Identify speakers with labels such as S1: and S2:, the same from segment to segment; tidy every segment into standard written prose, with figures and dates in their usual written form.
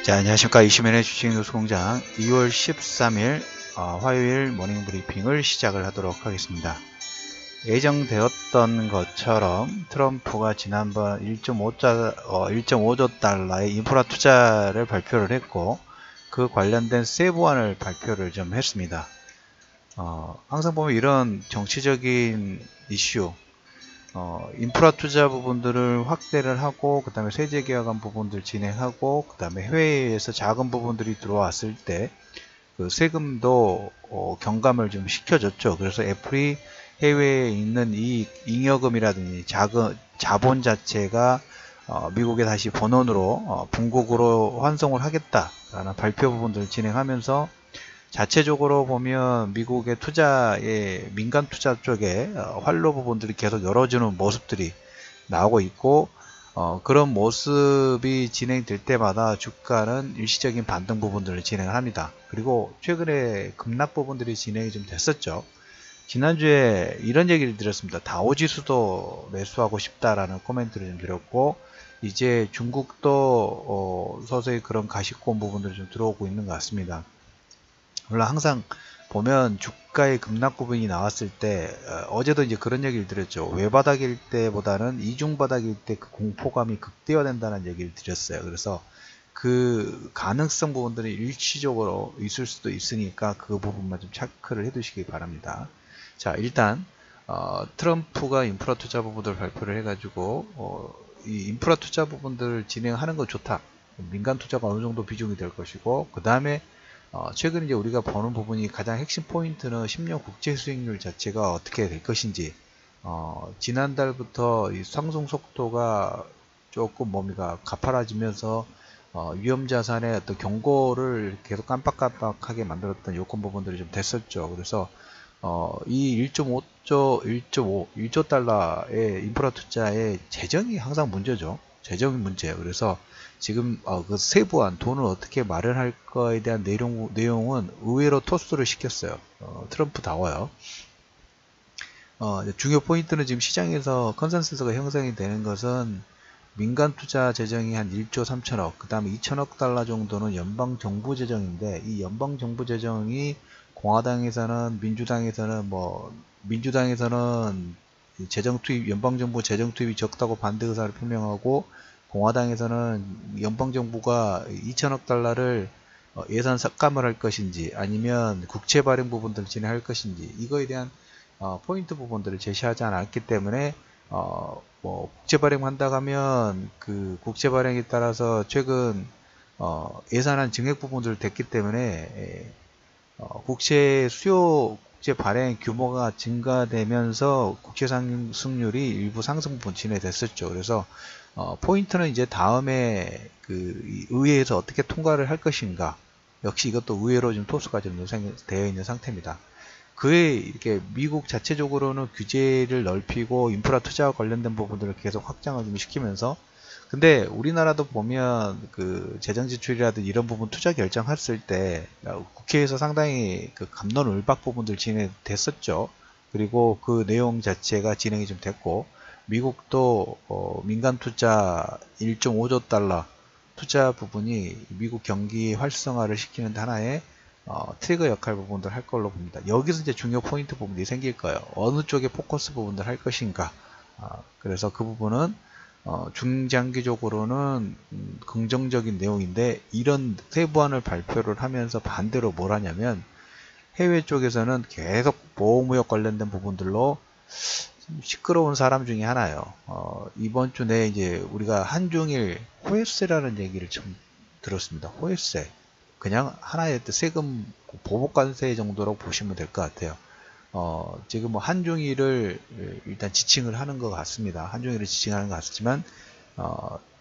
S1: 자, 안녕하십니까. 이시면의 주식뉴스공장 2월 13일 화요일 모닝 브리핑을 시작을 하도록 하겠습니다. 예정되었던 것처럼 트럼프가 지난번 1.5조 달러의 인프라 투자를 발표를 했고, 그 관련된 세부안을 발표를 좀 했습니다. 항상 보면 이런 정치적인 이슈, 인프라 투자 부분들을 확대를 하고, 그 다음에 세제 개혁안 부분들 진행하고, 그 다음에 해외에서 작은 부분들이 들어왔을 때 그 세금도 경감을 좀 시켜줬죠. 그래서 애플이 해외에 있는 이 잉여금이라든지 자본 자체가 미국에 다시 본원으로 본국으로 환송을 하겠다라는 발표 부분들을 진행하면서, 자체적으로 보면 미국의 투자의 민간 투자 쪽에 활로 부분들이 계속 열어주는 모습들이 나오고 있고, 그런 모습이 진행될 때마다 주가는 일시적인 반등 부분들을 진행을 합니다. 그리고 최근에 급락 부분들이 진행이 좀 됐었죠. 지난주에 이런 얘기를 드렸습니다. 다우지수도 매수하고 싶다라는 코멘트를 좀 드렸고, 이제 중국도 서서히 그런 가시권 부분들이 좀 들어오고 있는 것 같습니다. 물론 항상 보면 주가의 급락 부분이 나왔을 때, 어제도 이제 그런 얘기를 드렸죠. 외바닥일 때보다는 이중바닥일 때 그 공포감이 극대화된다는 얘기를 드렸어요. 그래서 그 가능성 부분들이 일시적으로 있을 수도 있으니까 그 부분만 좀 체크를 해 두시기 바랍니다. 자, 일단 트럼프가 인프라 투자 부분들을 발표를 해가지고 이 인프라 투자 부분들을 진행하는 건 좋다. 민간 투자가 어느 정도 비중이 될 것이고, 그 다음에 최근 이제 우리가 보는 부분이 가장 핵심 포인트는 10년 국채 수익률 자체가 어떻게 될 것인지. 지난달부터 이 상승 속도가 조금 뭡니까 가파라지면서 위험 자산의 어떤 경고를 계속 깜빡깜빡하게 만들었던 요건 부분들이 좀 됐었죠. 그래서 이 1조 달러의 인프라 투자의 재정이 항상 문제죠. 재정이 문제예요. 그래서 지금 그 세부안 돈을 어떻게 마련할 거에 대한 내용은 의외로 토스를 시켰어요. 트럼프다워요. 중요 포인트는 지금 시장에서 컨센서스가 형성이 되는 것은 민간 투자 재정이 한 1조 3천억, 그 다음에 2천억 달러 정도는 연방 정부 재정인데, 이 연방 정부 재정이 공화당에서는, 민주당에서는 재정 투입, 연방 정부 재정 투입이 적다고 반대 의사를 표명하고, 공화당에서는 연방 정부가 2천억 달러를 예산 삭감을 할 것인지, 아니면 국채 발행 부분들을 진행할 것인지, 이거에 대한 포인트 부분들을 제시하지 않았기 때문에, 국채 발행한다고 하면 그 국채 발행에 따라서 최근 예산안 증액 부분들 됐기 때문에, 국채 발행 규모가 증가되면서 국채 상승률이 일부 상승 부분 진행됐었죠. 그래서 포인트는 이제 다음에 그 의회에서 어떻게 통과를 할 것인가. 역시 이것도 의외로 지금 토스가 좀 되어 있는 상태입니다. 그에 이렇게 미국 자체적으로는 규제를 넓히고 인프라 투자와 관련된 부분들을 계속 확장을 좀 시키면서, 근데 우리나라도 보면 그 재정 지출이라든지 이런 부분 투자 결정했을 때 국회에서 상당히 그 갑론을박 부분들 진행됐었죠. 그리고 그 내용 자체가 진행이 좀 됐고, 미국도 민간 투자 1.5조 달러 투자 부분이 미국 경기 활성화를 시키는 데 하나의 트리거 역할 부분들 할 걸로 봅니다. 여기서 이제 중요 포인트 부분이 생길 거예요. 어느 쪽에 포커스 부분들 할 것인가. 그래서 그 부분은 중장기적으로는 긍정적인 내용인데, 이런 세부안을 발표를 하면서 반대로 뭘 하냐면, 해외 쪽에서는 계속 보호무역 관련된 부분들로 시끄러운 사람 중에 하나예요. 이번 주 내에 이제 우리가 한중일 호혜세라는 얘기를 좀 들었습니다. 호혜세. 그냥 하나의 세금 보복관세 정도로 보시면 될 것 같아요. 지금 뭐 한중일을 일단 지칭을 하는 것 같습니다. 한중일을 지칭하는 것 같지만,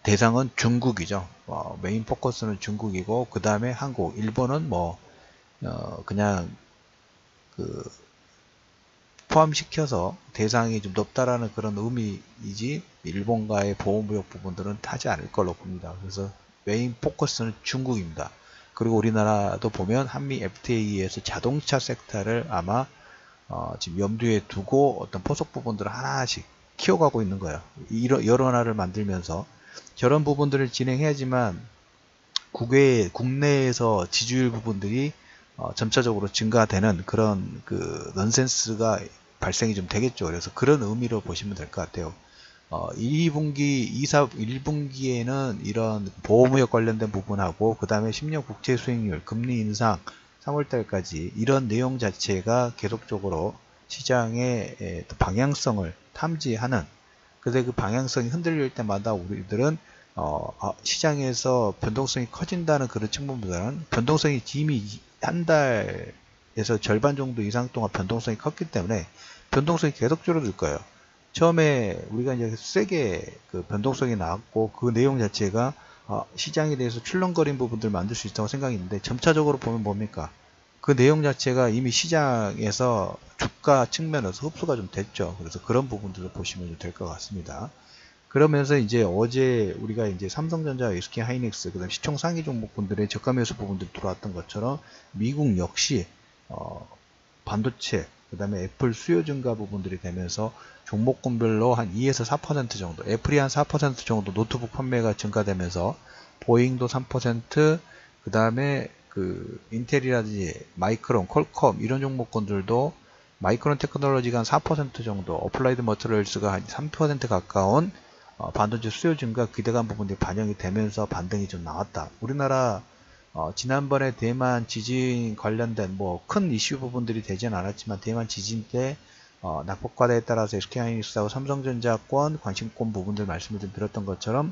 S1: 대상은 중국이죠. 메인 포커스는 중국이고, 그 다음에 한국, 일본은 그냥 그 포함시켜서 대상이 좀 높다라는 그런 의미이지, 일본과의 보호무역 부분들은 타지 않을 걸로 봅니다. 그래서 메인 포커스는 중국입니다. 그리고 우리나라도 보면 한미 FTA에서 자동차 섹터를 아마 지금 염두에 두고 어떤 포석 부분들을 하나씩 키워가고 있는 거예요. 여러 하나를 만들면서 저런 부분들을 진행해야지만 국내에서 지주율 부분들이 점차적으로 증가되는 그런 그 넌센스가 발생이 좀 되겠죠. 그래서 그런 의미로 보시면 될 것 같아요. 2분기, 1분기에는 이런 보호무역 관련된 부분하고 그 다음에 10년 국채 수익률, 금리 인상 3월달까지 이런 내용 자체가 계속적으로 시장의 방향성을 탐지하는, 근데 그 방향성이 흔들릴 때마다 우리들은 시장에서 변동성이 커진다는 그런 측면보다는 변동성이 이미 한 달에서 절반 정도 이상 동안 변동성이 컸기 때문에 변동성이 계속 줄어들 거예요. 처음에 우리가 이제 세게 그 변동성이 나왔고 그 내용 자체가 시장에 대해서 출렁거린 부분들을 만들 수 있다고 생각했는데 점차적으로 보면 뭡니까? 그 내용 자체가 이미 시장에서 주가 측면에서 흡수가 좀 됐죠. 그래서 그런 부분들을 보시면 될 것 같습니다. 그러면서 이제 어제 우리가 이제 삼성전자, SK하이닉스, 그다음 시총 상위 종목분들의 저가 매수 부분들 들어왔던 것처럼 미국 역시 반도체, 그 다음에 애플 수요 증가 부분들이 되면서 종목군별로 한 2에서 4% 정도, 애플이 한 4% 정도 노트북 판매가 증가되면서 보잉도 3%, 그 다음에 그 인텔이라든지 마이크론, 퀄컴 이런 종목군들도 마이크론 테크놀로지가 한 4% 정도, 어플라이드 머티리얼스가 한 3% 가까운 반도체 수요 증가 기대감 부분들이 반영이 되면서 반등이 좀 나왔다. 우리나라 지난번에 대만 지진 관련된 뭐 큰 이슈 부분들이 되진 않았지만 대만 지진 때 낙폭과대에 따라서 SK하이닉스하고 삼성전자권 관심권 부분들 말씀을 좀 드렸던 것처럼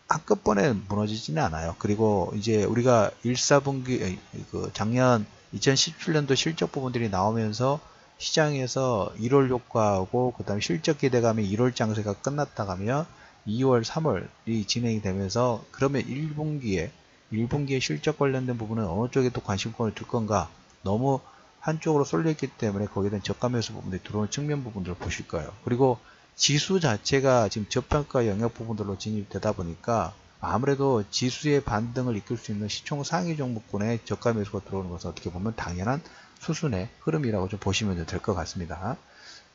S1: 한꺼번에 무너지지는 않아요. 그리고 이제 우리가 1, 4분기 그 작년 2017년도 실적 부분들이 나오면서 시장에서 1월 효과하고 그 다음에 실적 기대감이 1월 장세가 끝났다 가면 2월, 3월이 진행이 되면서 그러면 1분기에 실적 관련된 부분은 어느 쪽에 또 관심권을 둘 건가, 너무 한쪽으로 쏠려있기 때문에 거기에 대한 저가 매수 부분들이 들어오는 측면 부분들을 보실 거예요. 그리고 지수 자체가 지금 저평가 영역 부분들로 진입되다 보니까 아무래도 지수의 반등을 이끌 수 있는 시총 상위 종목군의 저가 매수가 들어오는 것은 어떻게 보면 당연한 수순의 흐름이라고 좀 보시면 될 것 같습니다.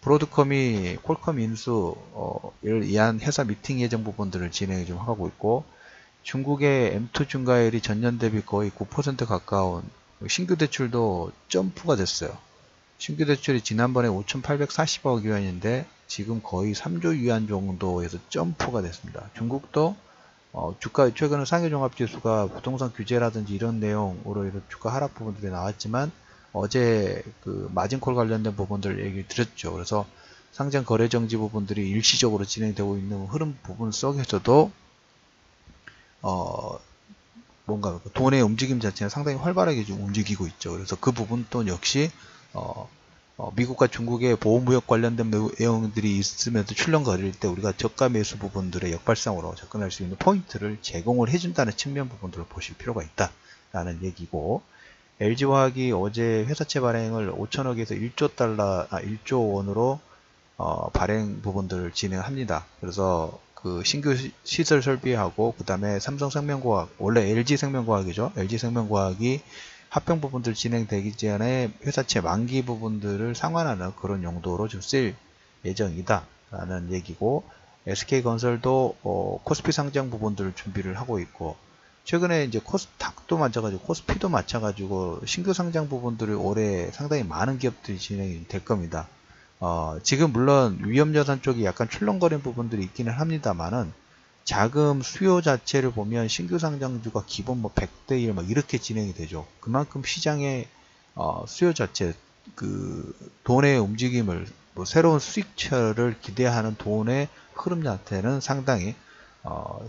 S1: 브로드컴이 퀄컴 인수를 위한 회사 미팅 예정 부분들을 진행을 좀 하고 있고, 중국의 M2 증가율이 전년 대비 거의 9% 가까운 신규 대출도 점프가 됐어요. 신규 대출이 지난번에 5,840억 위안인데 지금 거의 3조 위안 정도에서 점프가 됐습니다. 중국도 주가 최근에 상해종합지수가 부동산 규제라든지 이런 내용으로 해서 주가 하락 부분들이 나왔지만 어제 그 마진콜 관련된 부분들 얘기 드렸죠. 그래서 상장 거래 정지 부분들이 일시적으로 진행되고 있는 흐름 부분 속에서도 뭔가 돈의 움직임 자체는 상당히 활발하게 좀 움직이고 있죠. 그래서 그 부분 또 역시 미국과 중국의 보호무역 관련된 내용들이 있으면서 출렁거릴 때 우리가 저가 매수 부분들의 역발상으로 접근할 수 있는 포인트를 제공을 해준다는 측면 부분들을 보실 필요가 있다라는 얘기고, LG화학이 어제 회사채 발행을 5천억에서 1조 원으로 발행 부분들을 진행합니다. 그래서 그 신규 시설 설비하고 그 다음에 삼성생명과학, 원래 LG생명과학이죠. LG생명과학이 합병 부분들 진행되기 전에 회사채 만기 부분들을 상환하는 그런 용도로 좀 쓸 예정이다 라는 얘기고, SK건설도 코스피 상장 부분들을 준비를 하고 있고, 최근에 이제 코스닥도 맞춰가지고 코스피도 맞춰가지고 신규 상장 부분들을 올해 상당히 많은 기업들이 진행이 될 겁니다. 지금 물론 위험자산 쪽이 약간 출렁거린 부분들이 있기는 합니다만은 자금 수요 자체를 보면 신규 상장주가 기본 뭐 100대 1 막 이렇게 진행이 되죠. 그만큼 시장의 수요 자체, 그 돈의 움직임을, 뭐 새로운 수익처를 기대하는 돈의 흐름 자체는 상당히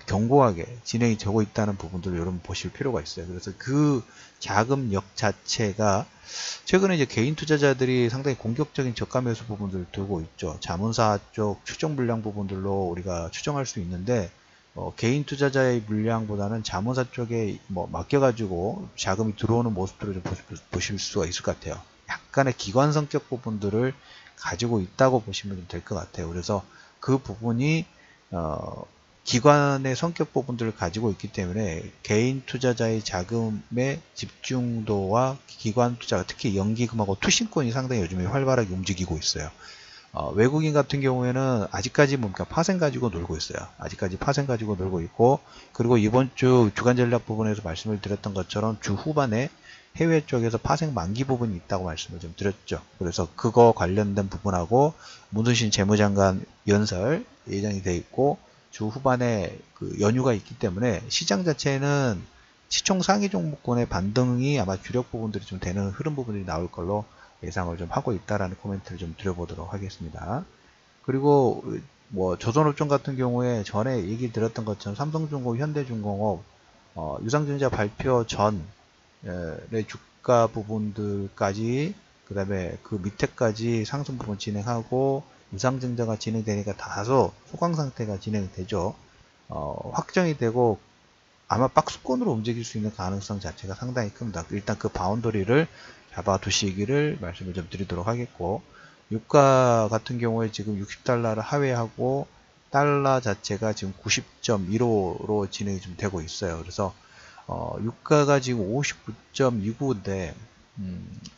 S1: 견고하게 진행이 되고 있다는 부분들을 여러분 보실 필요가 있어요. 그래서 그 자금력 자체가 최근에 이제 개인 투자자들이 상당히 공격적인 저가 매수 부분들을 두고 있죠. 자문사 쪽 추정 물량 부분들로 우리가 추정할 수 있는데 개인 투자자의 물량보다는 자문사 쪽에 뭐 맡겨가지고 자금이 들어오는 모습들을 좀 보실 수가 있을 것 같아요. 약간의 기관 성격 부분들을 가지고 있다고 보시면 될 것 같아요. 그래서 그 부분이 기관의 성격 부분들을 가지고 있기 때문에 개인 투자자의 자금의 집중도와 기관 투자가 특히 연기금하고 투신권이 상당히 요즘에 활발하게 움직이고 있어요. 외국인 같은 경우에는 아직까지 뭔가 파생 가지고 놀고 있어요. 아직까지 파생 가지고 놀고 있고, 그리고 이번 주 주간 전략 부분에서 말씀을 드렸던 것처럼 주 후반에 해외 쪽에서 파생 만기 부분이 있다고 말씀을 좀 드렸죠. 그래서 그거 관련된 부분하고 문순신 재무장관 연설 예정이 되어 있고, 주 후반에 그 연휴가 있기 때문에 시장 자체는 시총 상위 종목군의 반등이 아마 주력 부분들이 좀 되는 흐름 부분들이 나올 걸로 예상을 좀 하고 있다라는 코멘트를 좀 드려보도록 하겠습니다. 그리고 뭐 조선업종 같은 경우에 전에 얘기 드렸던 것처럼 삼성중공업, 현대중공업 유상증자 발표 전의 주가 부분들까지, 그 다음에 그 밑에까지 상승 부분 진행하고 유상증자가 진행되니까 다소 소강 상태가 진행되죠. 확정이 되고 아마 박스권으로 움직일 수 있는 가능성 자체가 상당히 큽니다. 일단 그 바운더리를 잡아두시기를 말씀을 좀 드리도록 하겠고, 유가 같은 경우에 지금 60달러를 하회하고 달러 자체가 지금 90.15로 진행이 좀 되고 있어요. 그래서 유가가 지금 59.29인데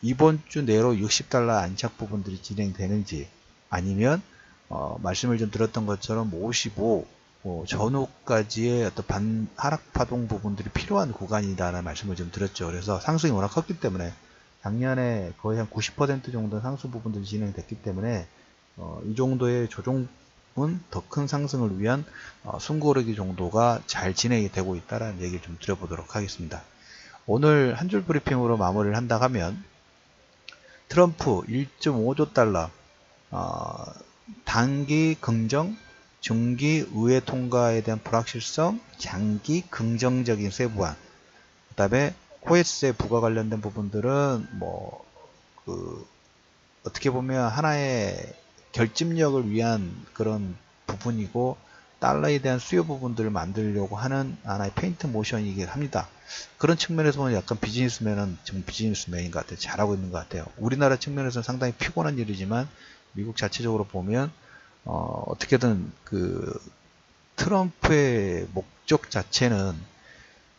S1: 이번 주 내로 60달러 안착 부분들이 진행되는지, 아니면 말씀을 좀 드렸던 것처럼 55 전후까지의 어떤 하락 파동 부분들이 필요한 구간이다라는 말씀을 좀 드렸죠. 그래서 상승이 워낙 컸기 때문에 작년에 거의 한 90% 정도 상승 부분들이 진행됐기 때문에 이 정도의 조정은 더 큰 상승을 위한 숨고르기 정도가 잘 진행이 되고 있다라는 얘기를 좀 드려보도록 하겠습니다. 오늘 한 줄 브리핑으로 마무리를 한다 하면, 트럼프 1.5조 달러 단기 긍정, 중기 의회 통과에 대한 불확실성, 장기 긍정적인 세부안, 그 다음에 코웨스에 부과 관련된 부분들은 어떻게 보면 하나의 결집력을 위한 그런 부분이고, 달러에 대한 수요 부분들을 만들려고 하는 하나의 페인트 모션이긴 합니다. 그런 측면에서 보면 약간 비즈니스맨은 지금 비즈니스맨인 것 같아요. 잘하고 있는 것 같아요. 우리나라 측면에서는 상당히 피곤한 일이지만 미국 자체적으로 보면 어떻게든 그 트럼프의 목적 자체는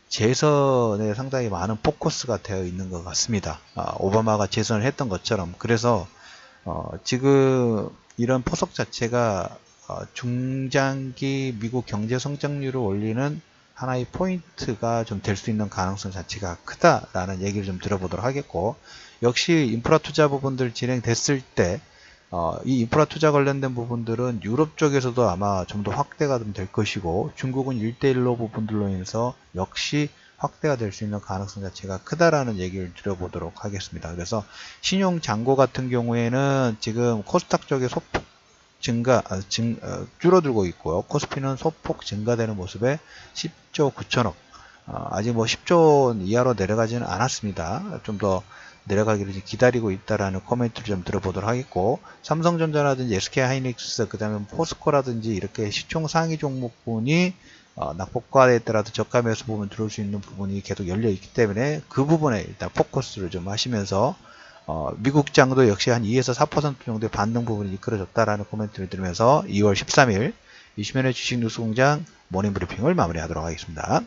S1: 재선에 상당히 많은 포커스가 되어 있는 것 같습니다. 오바마가 재선을 했던 것처럼. 그래서 지금 이런 포석 자체가 중장기 미국 경제 성장률을 올리는 하나의 포인트가 좀 될 수 있는 가능성 자체가 크다라는 얘기를 좀 들어보도록 하겠고, 역시 인프라 투자 부분들 진행됐을 때 이 인프라 투자 관련된 부분들은 유럽 쪽에서도 아마 좀 더 확대가 좀 될 것이고, 중국은 1대1로 부분들로 인해서 역시 확대가 될 수 있는 가능성 자체가 크다라는 얘기를 드려보도록 하겠습니다. 그래서 신용 잔고 같은 경우에는 지금 코스닥 쪽에 소폭 줄어들고 있고요. 코스피는 소폭 증가되는 모습에 10조 9천억, 아직 10조 이하로 내려가지는 않았습니다. 좀 더 내려가기를 기다리고 있다라는 코멘트를 좀 들어보도록 하겠고, 삼성전자라든지 SK하이닉스, 그 다음에 포스코라든지 이렇게 시총 상위 종목군이 낙폭과에 따라서 저가 매수 부분 들어올 수 있는 부분이 계속 열려 있기 때문에 그 부분에 일단 포커스를 좀 하시면서 미국장도 역시 한 2에서 4% 정도의 반등 부분이 이끌어졌다라는 코멘트를 들으면서 2월 13일 이슈면의 주식 뉴스공장 모닝브리핑을 마무리하도록 하겠습니다.